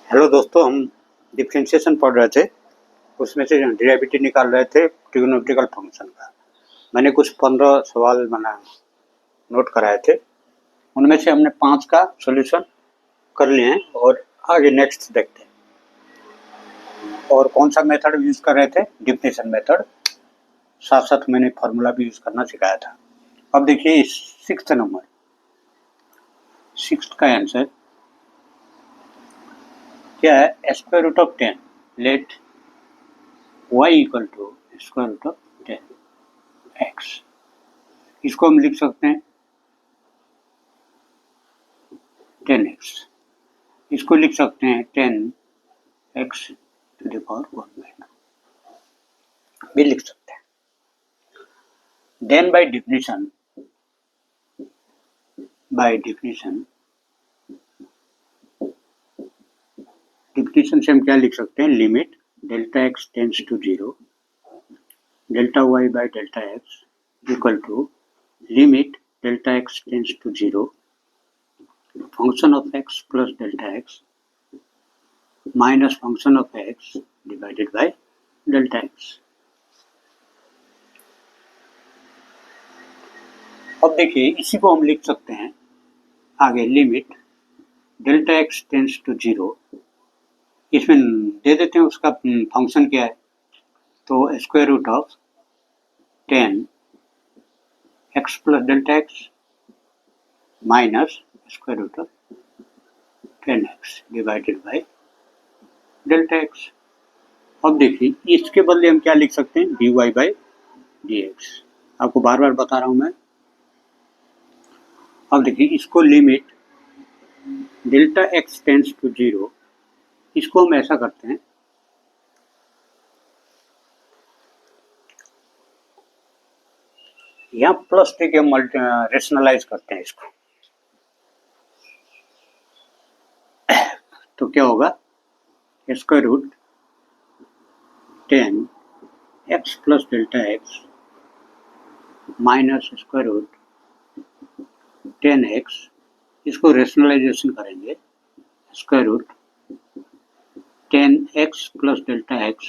Hello दोस्तों, हम differentiation पढ़ रहे थे। उसमें से डेरिवेटिव निकाल रहे थे ट्रिग्नोमेट्रिकल फंक्शन का। मैंने कुछ 15 सवाल नोट कराए थे। उनमें से हमने 5 का सॉल्यूशन कर लिए हैं और आगे नेक्स्ट देखते हैं। और कौन सा मेथड यूज़ कर रहे थे? Differentiation method. साथ साथ मैंने फार्मूला भी यूज़ करना सिखाया था। अब देखिए 6th नंबर, 6th का आंसर क्या है? Square root of 10 let y equal to square root of 10x। इसको हम लिख सकते हैं 10x। इसको लिख सकते हैं 10x टू द पावर 1/9 भी लिख सकते हैं। देन बाय डिफिनीशन से हम क्या लिख सकते हैं? Limit delta x tends to 0 delta y by delta x equal to limit delta x tends to 0 function of x plus delta x minus function of x divided by delta x. अब देखिए इसी को हम लिख सकते हैं आगे limit delta x tends to 0। इसमें दे देते हैं उसका फंक्शन क्या है, तो square root of 10 x plus delta x minus square root of 10x divided by delta x. अब देखिए इसके बदले हम क्या लिख सकते हैं? dy by dx। आपको बार बार बता रहा हूं मैं। अब देखिए इसको limit delta x tends to 0, इसको हम ऐसा करते हैं, यहाँ प्लस देके हम रेशनलाइज करते हैं इसको। तो क्या होगा? Square root 10 x plus delta x minus square root 10x। इसको रेशनलाइजेशन करेंगे, square root 10x plus delta x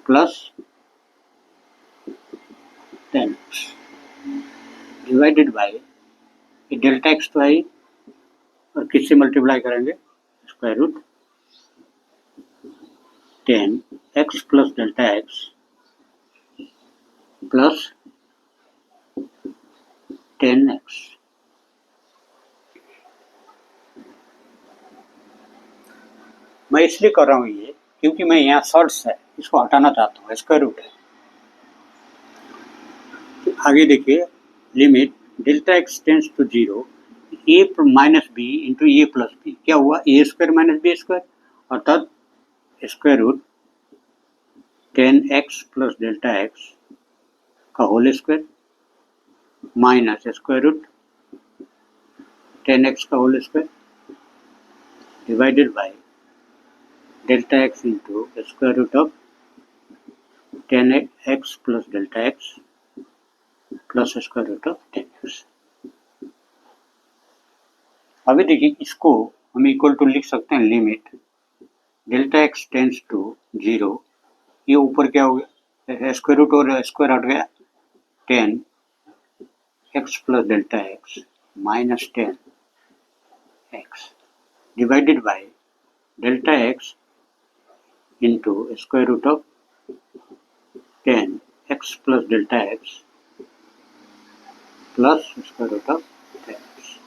plus 10x divided by delta x तो आई और किससे मल्टीप्लाई करेंगे? Square root 10x plus delta x plus 10x। मैं इसलिए कर रहा हूँ ये क्योंकि मैं यहाँ शॉर्ट्स है, इसको हटाना चाहता हूँ, स्क्वायर रूट है। तो आगे देखिए limit delta x tends to 0 A minus B into A plus B. क्या हुआ? A square minus B square, अर्थात square root 10x plus delta X का whole square minus square root 10x का whole square divided by delta x into square root of 10x plus delta x plus square root of 10x। अभी देखिए इसको हम equal to लिख सकते हैं limit delta x tends to 0। ये ऊपर क्या हो गया? स्क्वायर रूट और स्क्वायर हट गया, 10x plus delta x minus 10x divided by delta x into square root of 10x plus delta x plus square root of 10x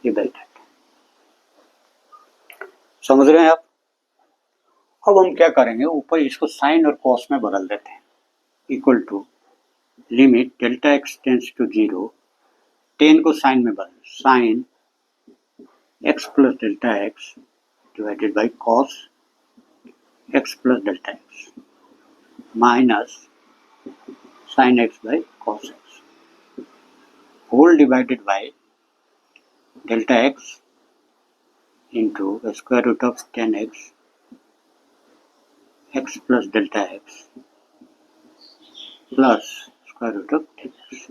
divided. समझ रहे हैं आप? अब हम क्या करेंगे, ऊपर इसको साइन और कॉस में बदल देते हैं। Equal to limit delta x tends to 0, 10 को साइन में बदल, sine x plus delta x divided by cos x plus delta x minus sine x by cos x whole divided by delta x into square root of 10x x plus delta x plus square root of 10x।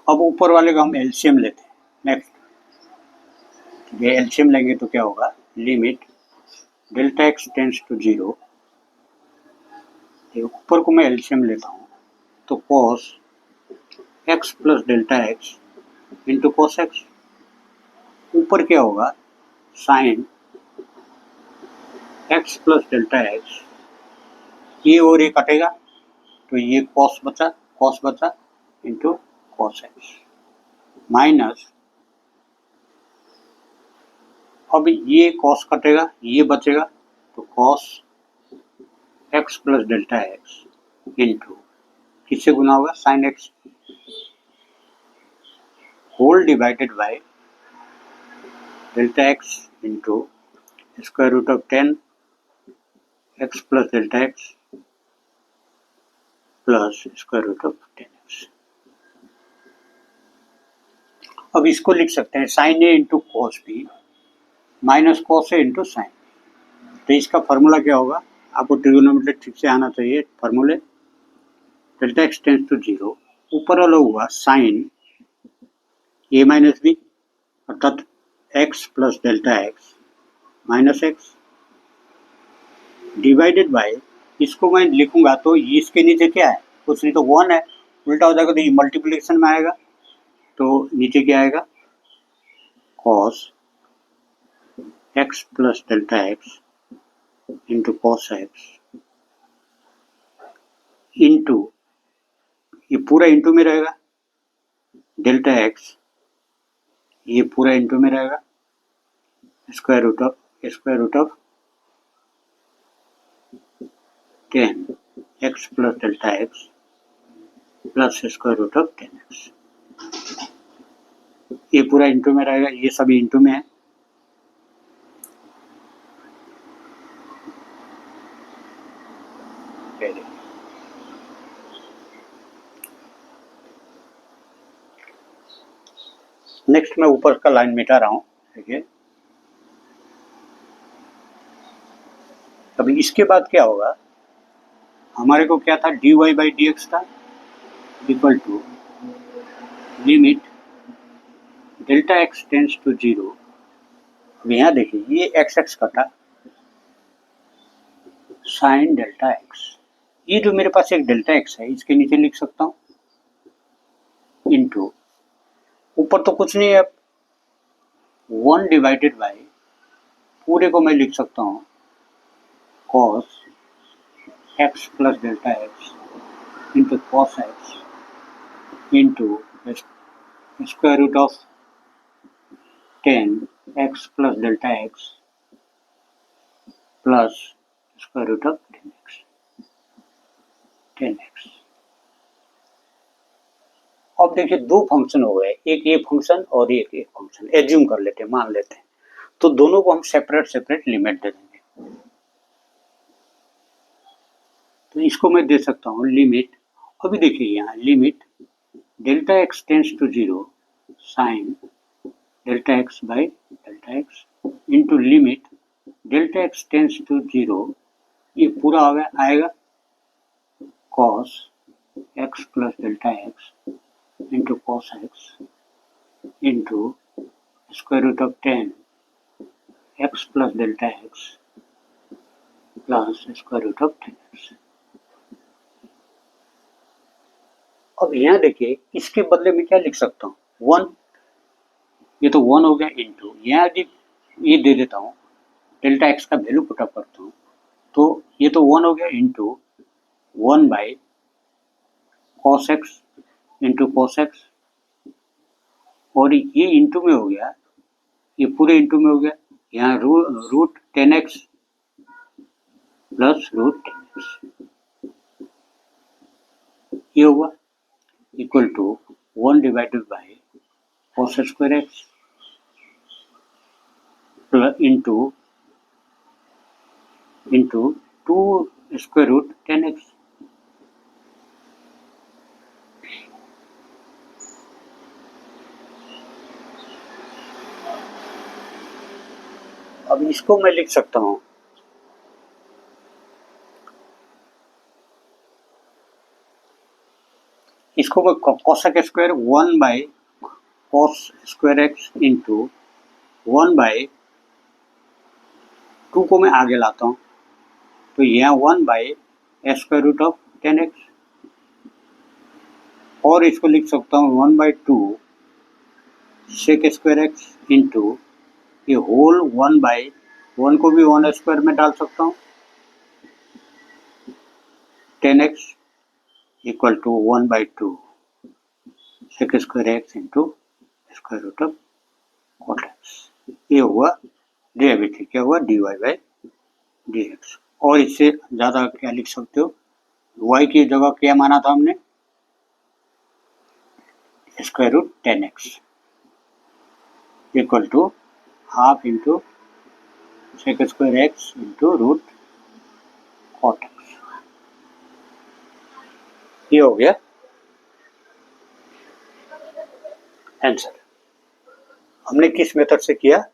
अब ऊपर वाले का हम LCM लेते हैं। Next ये LCM लेंगे तो क्या होगा, limit delta x tends to zero, ऊपर को मैं एलसीएम लेता हूँ तो cos x plus delta x into cos x, ऊपर क्या होगा, sine x plus delta x, ये और ये कटेगा तो ये कॉस बचा इंटू कॉस एक्स माइनस, अब ये कॉस कटेगा ये बचेगा तो cos x plus delta x into किससे गुना होगा, sine X whole divided by delta x into square root of 10 x plus delta x plus square root of 10x। अब इसको लिख सकते हैं sine A into cos B minus cos A into sine. तो इसका फॉर्मूला क्या होगा, आपको ट्रिगोनोमेट्री ठीक से आना चाहिए। फॉर्मूले delta x tends to zero, ऊपर वाला हुआ साइन ए माइनस बी अर्थात x plus delta x minus x divided by, इसको मैं लिखूंगा तो इसके नीचे क्या है, कुछ नहीं तो 1 है, उल्टा हो जाएगा तो ये मल्टीप्लिकेशन में आएगा तो नीचे क्या आएगा, cos x plus delta x into cos x into, ये पूरा इंटू में रहेगा, डेल्टा एक्स ये पूरा इंटू में रहेगा, square root of 10 x plus delta x plus square root of 10x, ये पूरा इंटू में रहेगा, ये सभी इंटू में है। नेक्स्ट मैं ऊपर का लाइन मिटा रहा हूं, देखिए। अभी इसके बाद क्या होगा, हमारे को क्या था, dy बाई डी एक्स था equal to limit delta x tends to zero. अब यहाँ देखिए ये एक्स एक्स कटा, साइन डेल्टा एक्स, ये जो मेरे पास एक डेल्टा एक्स है इसके नीचे लिख सकता हूँ इंटू, ऊपर तो कुछ नहीं है, 1 डिवाइडेड बाय, पूरे को मैं लिख सकता हूँ cos x plus delta x into cos x into square root of 10 x plus delta x plus square root of 10x। अब देखिए दो फंक्शन हो गए, एक ये फंक्शन और एक फंक्शन, एज्यूम कर लेते हैं, मान लेते हैं, तो दोनों को हम सेपरेट लिमिट दे देंगे। तो इसको मैं दे सकता हूँ लिमिट, अभी देखिए यहाँ limit delta x tends to zero sine delta x by delta x into limit delta x tends to zero, ये पूरा हो गया आएगा cos x plus delta x into cos x into square root of 10 x plus delta x plus square root of 10x। अब यहाँ देखिए इसके बदले में क्या लिख सकता हूँ, 1, ये तो 1 हो गया इंटू, यहाँ यदि ये दे देता हूँ डेल्टा एक्स का वैल्यू पुटअप करता हूँ तो ये तो 1 हो गया into 1 by cos x into cos x, और ये इंटू में हो गया, ये पूरे इंटू में हो गया, यहाँ root 10x plus root 10x, ये होगा equal to 1 divided by cos square x plus into 2 square root 10x। अब इसको मैं लिख सकता हूँ इसको मैं cosec square 1 by cos square x into 1/2 को मैं आगे लाता हूँ तो यहाँ 1/√10x, और इसको लिख सकता हूँ 1/2 sec² इंटू ये होल 1/1 को भी 1² में डाल सकता हूँ 10x equal to 1/2 sec² into √cot x। ये हुआ डेरिवेटिव, क्या हुआ dy/dx। और इससे ज़्यादा क्या लिख सकते हो, y की जगह क्या माना था हमने, √10x equal to half into sec² into √cot x। ये हो गया आंसर। हमने किस मेथड से किया,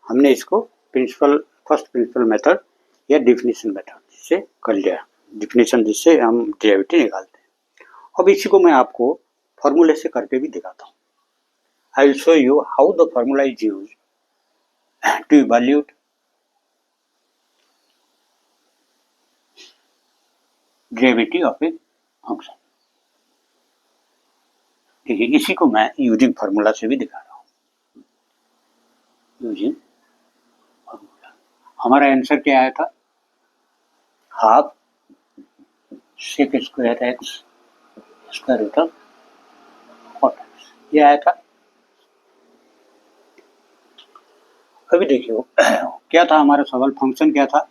हमने इसको फर्स्ट प्रिंसिपल मेथड या डिफिनीशन मेथड से कर लिया, डिफिनीशन जिससे हम डेरिवेटिव निकालते हैं। अब इसी को मैं आपको फॉर्मूले से करके भी दिखाता हूँ। I will show you how the formula is used to evaluate derivative of a function. ठीक है, इसी को मैं यूजिंग फार्मूला से भी दिखा रहा हूँ। यूजिंग फार्मूला हमारा आंसर क्या आया था, half sec² x √cot x, ये आया था। अभी देखिए क्या था हमारा सवाल, फंक्शन क्या था,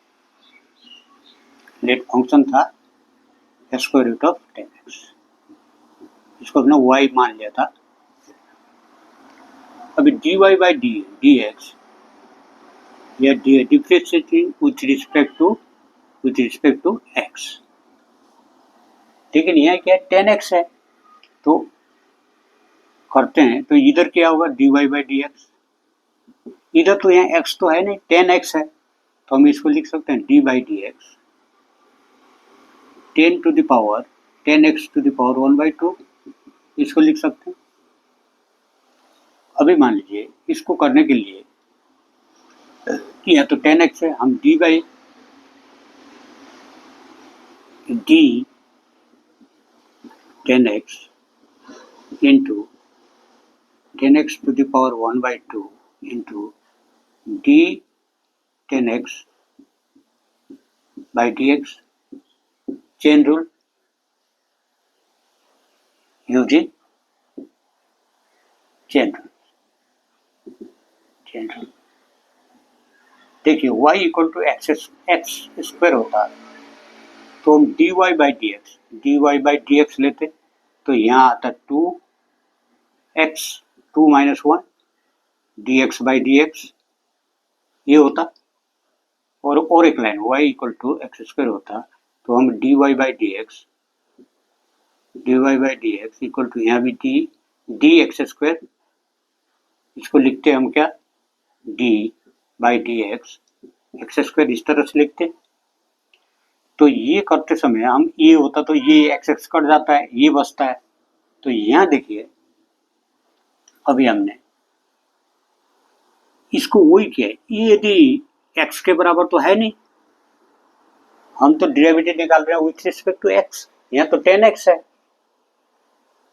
लेट फंक्शन था √10x, इसको हमने y मान लिया था। अभी dy/dx या differentiating with respect to x, लेकिन यहाँ क्या 10x है, तो करते हैं तो इधर क्या होगा dy/dx, इधर तो यहाँ x तो है नहीं, 10x है, तो हम इसको लिख सकते हैं d/dx 10x to the power 1/2, इसको लिख सकते हैं। अभी मान लीजिए इसको करने के लिए कि यहाँ तो 10x है, हम d10x into 10x to the power 1/2 into d10x/dx, chain rule using chain rule. देखिए y इक्वल टू x² होता है, तो हम dy/dx लेते तो यहाँ आता 2x 2 - 1 dx/dx ये होता, और एक line y equal to x² होता, तो हम dy/dx इक्वल टू यहाँ भी dx², इसको लिखते हम क्या d/dx x² इस तरह से लिखते। तो ये करते समय हम ये होता तो ये x कट जाता है, ये बचता है, तो यहाँ देखिए अभी हमने इसको वही किया, ये यदि x के बराबर तो है नहीं, हम तो डेरिवेटिव निकाल रहे हैं विथ रिस्पेक्ट टू x, यहाँ तो 10x है,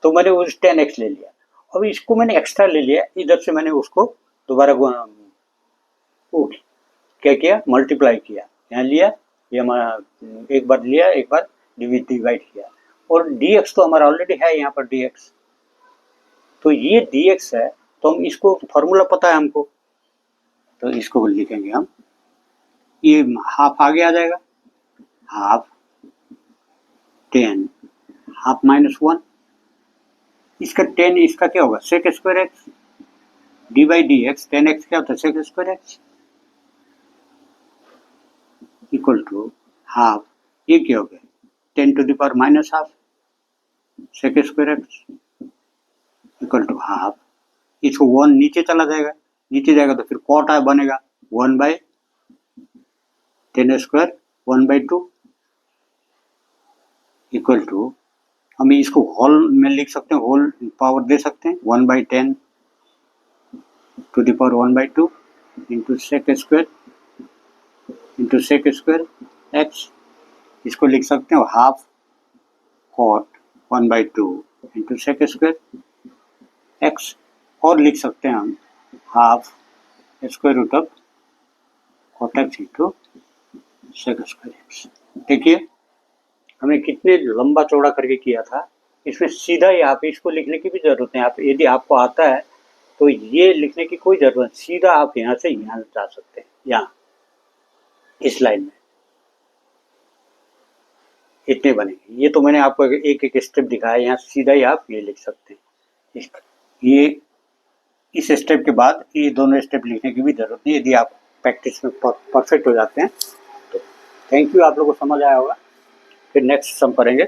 तो मैंने उस 10x ले लिया। अब इसको मैंने एक्स्ट्रा ले लिया, इधर से मैंने उसको दोबारा क्या किया, मल्टीप्लाई किया, यहाँ लिया, ये हमारा एक बार लिया, एक बार डिवाइड किया, और dx तो हमारा ऑलरेडी है यहाँ पर dx, तो ये dx है, तो हम इसको फॉर्मूला पता है हमको, तो इसको लिखेंगे हम, ये हाफ आगे आ जाएगा, हाफ 10 हाफ -1, इसका 10 इसका क्या होगा sec² x, d/dx 10x क्या होता है sec² x equal to half, ये क्या हो गया 10 to the power -12 sec² x equal to half, इसको 1 नीचे चला जाएगा, नीचे जाएगा तो फिर cot बनेगा 1/10² 1/2 इक्वल टू, हम इसको होल में लिख सकते हैं, होल पावर दे सकते हैं 1/10 to the power 1/2 into sec square x, इसको लिख सकते हो half cot 1/2 into sec square x, और लिख सकते हैं हम half square root of cot x into sec square x. देखिए हमने कितने लंबा चौड़ा करके किया था, इसमें सीधा ही आप इसको लिखने की भी जरूरत नहीं। आप यदि आपको आता है तो ये लिखने की कोई जरूरत नहीं, सीधा आप यहाँ से यहाँ जा सकते हैं, यहाँ इस लाइन में इतने बनेंगे। ये तो मैंने आपको एक एक स्टेप दिखाया, यहाँ सीधा ही आप ये लिख सकते हैं। ये इस स्टेप के बाद ये दोनों स्टेप लिखने की भी जरूरत नहीं, यदि आप प्रैक्टिस में परफेक्ट हो जाते हैं तो। थैंक यू, आप लोगों को समझ आया होगा। फिर नेक्स्ट सम करेंगे।